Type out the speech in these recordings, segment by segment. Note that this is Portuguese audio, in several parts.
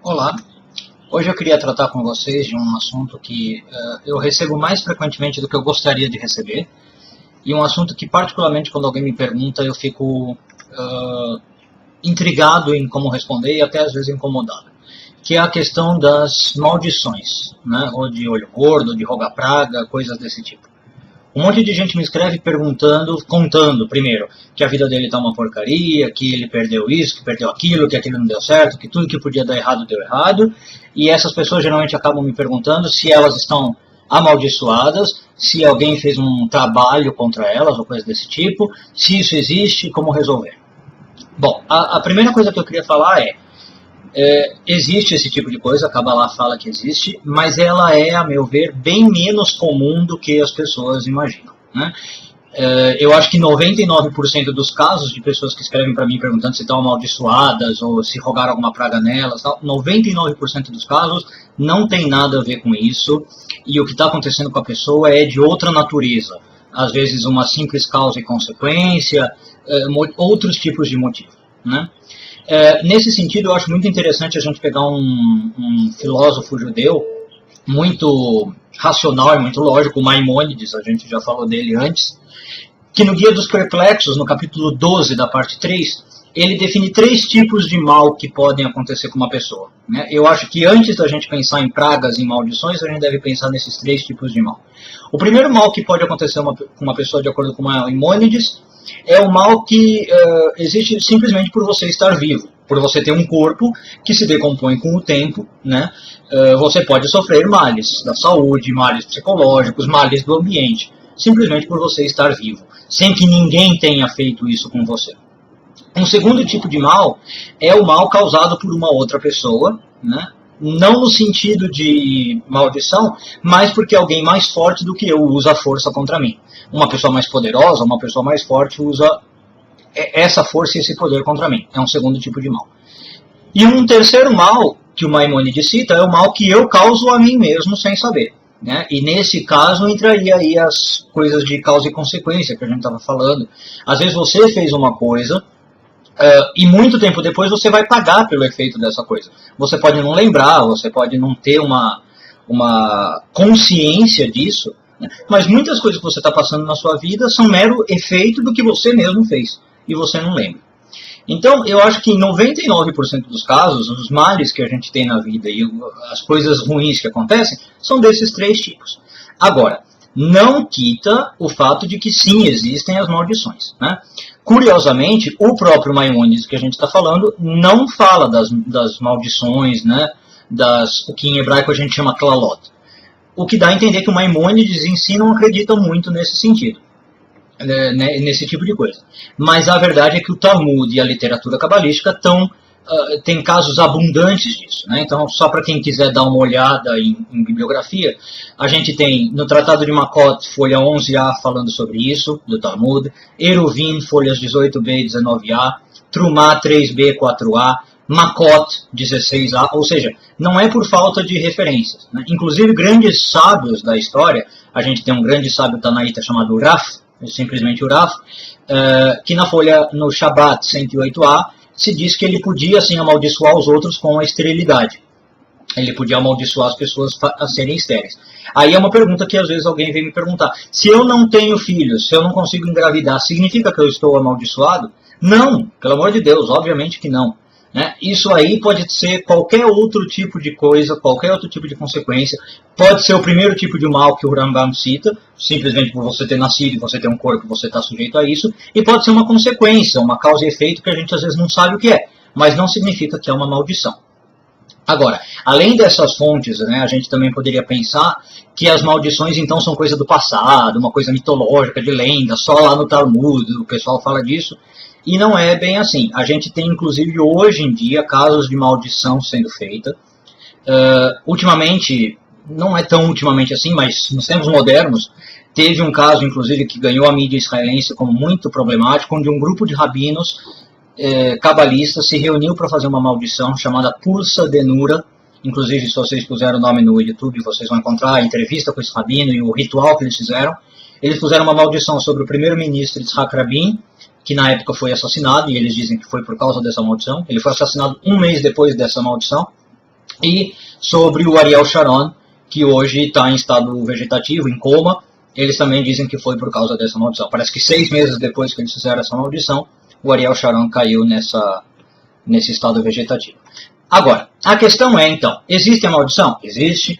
Olá, hoje eu queria tratar com vocês de um assunto que eu recebo mais frequentemente do que eu gostaria de receber, e um assunto que particularmente quando alguém me pergunta eu fico intrigado em como responder e até às vezes incomodado, que é a questão das maldições, né? Ou de olho gordo, de roga praga, coisas desse tipo. Um monte de gente me escreve perguntando, contando, primeiro, que a vida dele tá uma porcaria, que ele perdeu isso, que perdeu aquilo, que aquilo não deu certo, que tudo que podia dar errado deu errado. E essas pessoas geralmente acabam me perguntando se elas estão amaldiçoadas, se alguém fez um trabalho contra elas ou coisa desse tipo, se isso existe, como resolver. Bom, a primeira coisa que eu queria falar existe esse tipo de coisa, a Kabbalah fala que existe, mas ela é, a meu ver, bem menos comum do que as pessoas imaginam, né? Eu acho que 99% dos casos de pessoas que escrevem para mim perguntando se estão amaldiçoadas ou se rogaram alguma praga nelas, 99% dos casos não tem nada a ver com isso, e o que está acontecendo com a pessoa é de outra natureza. Às vezes uma simples causa e consequência, outros tipos de motivo, né? Nesse sentido, eu acho muito interessante a gente pegar um filósofo judeu muito racional e muito lógico, Maimônides, a gente já falou dele antes, que no Guia dos Perplexos, no capítulo 12 da parte 3, ele define 3 tipos de mal que podem acontecer com uma pessoa, né? Eu acho que antes da gente pensar em pragas e maldições, a gente deve pensar nesses 3 tipos de mal. O primeiro mal que pode acontecer com uma pessoa, de acordo com Maimônides, é o mal que existe simplesmente por você estar vivo, por você ter um corpo que se decompõe com o tempo, né? Você pode sofrer males da saúde, males psicológicos, males do ambiente, simplesmente por você estar vivo, sem que ninguém tenha feito isso com você. Um segundo tipo de mal é o mal causado por uma outra pessoa, né? Não no sentido de maldição, mas porque alguém mais forte do que eu usa a força contra mim. Uma pessoa mais poderosa, uma pessoa mais forte usa essa força e esse poder contra mim. É um segundo tipo de mal. E um terceiro mal que o Maimônides cita é o mal que eu causo a mim mesmo sem saber, né? E nesse caso entraria aí as coisas de causa e consequência que a gente estava falando. Às vezes você fez uma coisa e muito tempo depois você vai pagar pelo efeito dessa coisa. Você pode não lembrar, você pode não ter uma consciência disso, né? Mas muitas coisas que você está passando na sua vida são mero efeito do que você mesmo fez e você não lembra. Então, eu acho que em 99% dos casos, os males que a gente tem na vida e as coisas ruins que acontecem são desses 3 tipos. Agora, não quita o fato de que sim, existem as maldições, né? Curiosamente, o próprio Maimônides que a gente está falando não fala das maldições, né? O que em hebraico a gente chama klalot. O que dá a entender que o Maimônides em si não acredita muito nesse sentido, nesse tipo de coisa. Mas a verdade é que o Talmud e a literatura cabalística tem casos abundantes disso, né? Então, só para quem quiser dar uma olhada em bibliografia, a gente tem no Tratado de Makot, folha 11a, falando sobre isso, do Talmud, Eruvin, folhas 18b e 19a, Trumá 3b, 4a, Makot 16a, ou seja, não é por falta de referências, né? Inclusive, grandes sábios da história, a gente tem um grande sábio tanaíta chamado Uraf, simplesmente Uraf, que no Shabbat 108a, se diz que ele podia assim amaldiçoar os outros com a esterilidade. Ele podia amaldiçoar as pessoas a serem estéreis. Aí é uma pergunta que às vezes alguém vem me perguntar: se eu não tenho filhos, se eu não consigo engravidar, significa que eu estou amaldiçoado? Não, pelo amor de Deus, obviamente que não, né? Isso aí pode ser qualquer outro tipo de coisa, qualquer outro tipo de consequência. Pode ser o primeiro tipo de mal que o Rambam cita, simplesmente por você ter nascido e você ter um corpo, você está sujeito a isso. E pode ser uma consequência, uma causa e efeito que a gente às vezes não sabe o que é, mas não significa que é uma maldição. Agora, além dessas fontes, né, a gente também poderia pensar que as maldições então são coisa do passado, uma coisa mitológica, de lenda, só lá no Talmud o pessoal fala disso. E não é bem assim. A gente tem, inclusive, hoje em dia, casos de maldição sendo feita. Ultimamente, não é tão ultimamente assim, mas nos tempos modernos, teve um caso, inclusive, que ganhou a mídia israelense como muito problemático, onde um grupo de rabinos cabalistas se reuniu para fazer uma maldição chamada Pursa Denura. Inclusive, se vocês puserem o nome no YouTube, vocês vão encontrar a entrevista com esse rabino e o ritual que eles fizeram. Eles fizeram uma maldição sobre o primeiro-ministro Yitzhak Rabin, que na época foi assassinado, e eles dizem que foi por causa dessa maldição. Ele foi assassinado um mês depois dessa maldição. E sobre o Ariel Sharon, que hoje está em estado vegetativo, em coma, eles também dizem que foi por causa dessa maldição. Parece que 6 meses depois que eles fizeram essa maldição, o Ariel Sharon caiu nesse estado vegetativo. Agora, a questão é, então, existe a maldição? Existe.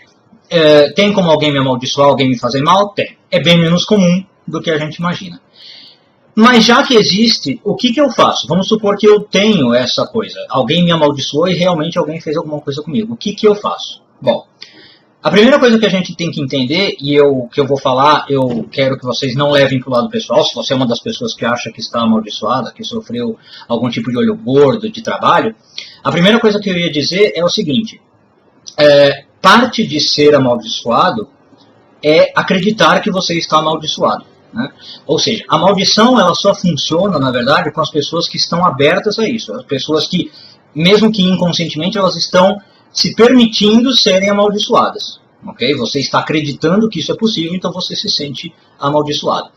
Tem como alguém me amaldiçoar, alguém me fazer mal? Tem. É bem menos comum do que a gente imagina. Mas já que existe, o que eu faço? Vamos supor que eu tenho essa coisa. Alguém me amaldiçoou e realmente alguém fez alguma coisa comigo. O que eu faço? Bom, a primeira coisa que a gente tem que entender, e que eu vou falar, eu quero que vocês não levem para o lado pessoal, se você é uma das pessoas que acha que está amaldiçoada, que sofreu algum tipo de olho gordo, de trabalho, a primeira coisa que eu ia dizer é o seguinte, parte de ser amaldiçoado é acreditar que você está amaldiçoado. Né? Ou seja, a maldição ela só funciona, na verdade, com as pessoas que estão abertas a isso. As pessoas que, mesmo que inconscientemente, elas estão se permitindo serem amaldiçoadas. Okay? Você está acreditando que isso é possível, então você se sente amaldiçoado.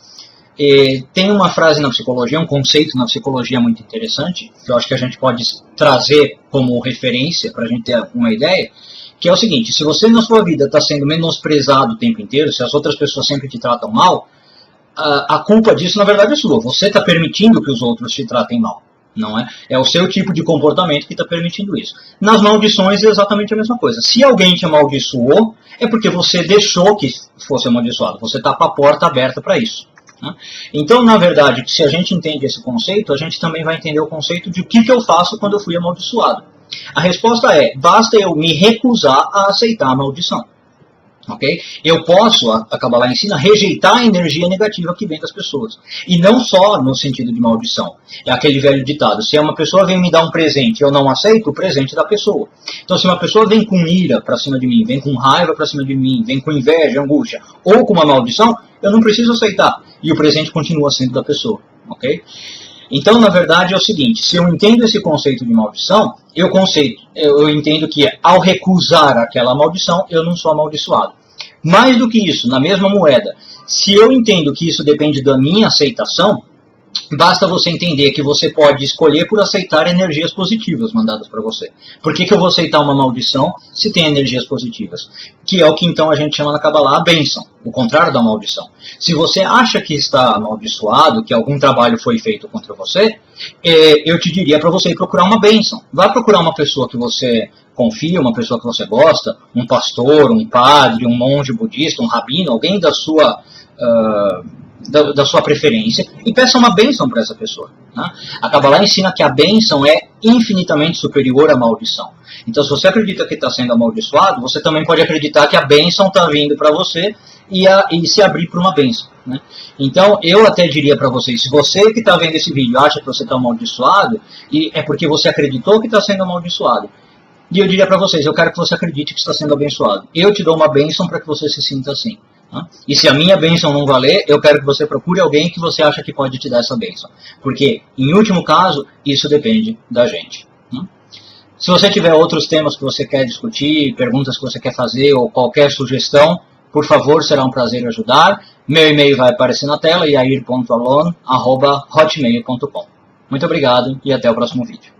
Tem uma frase na psicologia, um conceito na psicologia muito interessante, que eu acho que a gente pode trazer como referência para a gente ter uma ideia, que é o seguinte, se você na sua vida está sendo menosprezado o tempo inteiro, se as outras pessoas sempre te tratam mal, a culpa disso, na verdade, é sua. Você está permitindo que os outros te tratem mal, não é? É o seu tipo de comportamento que está permitindo isso. Nas maldições é exatamente a mesma coisa. Se alguém te amaldiçoou, é porque você deixou que fosse amaldiçoado. Você está com a porta aberta para isso. Né? Então, na verdade, se a gente entende esse conceito, a gente também vai entender o conceito de o que eu faço quando eu fui amaldiçoado. A resposta é, basta eu me recusar a aceitar a maldição. Okay? Eu posso, a Kabbalah ensina, rejeitar a energia negativa que vem das pessoas. E não só no sentido de maldição. É aquele velho ditado, se uma pessoa vem me dar um presente e eu não aceito o presente da pessoa. Então se uma pessoa vem com ira para cima de mim, vem com raiva para cima de mim, vem com inveja, angústia, ou com uma maldição, eu não preciso aceitar. E o presente continua sendo da pessoa. Okay? Então, na verdade, é o seguinte, se eu entendo esse conceito de maldição, eu entendo que ao recusar aquela maldição, eu não sou amaldiçoado. Mais do que isso, na mesma moeda, se eu entendo que isso depende da minha aceitação, basta você entender que você pode escolher por aceitar energias positivas mandadas para você. Por que eu vou aceitar uma maldição se tem energias positivas? Que é o que então a gente chama na Kabbalah a bênção, o contrário da maldição. Se você acha que está amaldiçoado, que algum trabalho foi feito contra você, eu te diria para você ir procurar uma bênção. Vá procurar uma pessoa que você confia, uma pessoa que você gosta, um pastor, um padre, um monge budista, um rabino, alguém da sua preferência, e peça uma bênção para essa pessoa. Né? A Kabbalah ensina que a bênção é infinitamente superior à maldição. Então, se você acredita que está sendo amaldiçoado, você também pode acreditar que a bênção está vindo para você e se abrir para uma bênção. Né? Então, eu até diria para vocês, se você que está vendo esse vídeo acha que você está amaldiçoado, é porque você acreditou que está sendo amaldiçoado. E eu diria para vocês, eu quero que você acredite que está sendo abençoado. Eu te dou uma bênção para que você se sinta assim. Tá? E se a minha bênção não valer, eu quero que você procure alguém que você acha que pode te dar essa bênção. Porque, em último caso, isso depende da gente. Tá? Se você tiver outros temas que você quer discutir, perguntas que você quer fazer ou qualquer sugestão, por favor, será um prazer ajudar. Meu e-mail vai aparecer na tela, yair.alon@hotmail.com. Muito obrigado e até o próximo vídeo.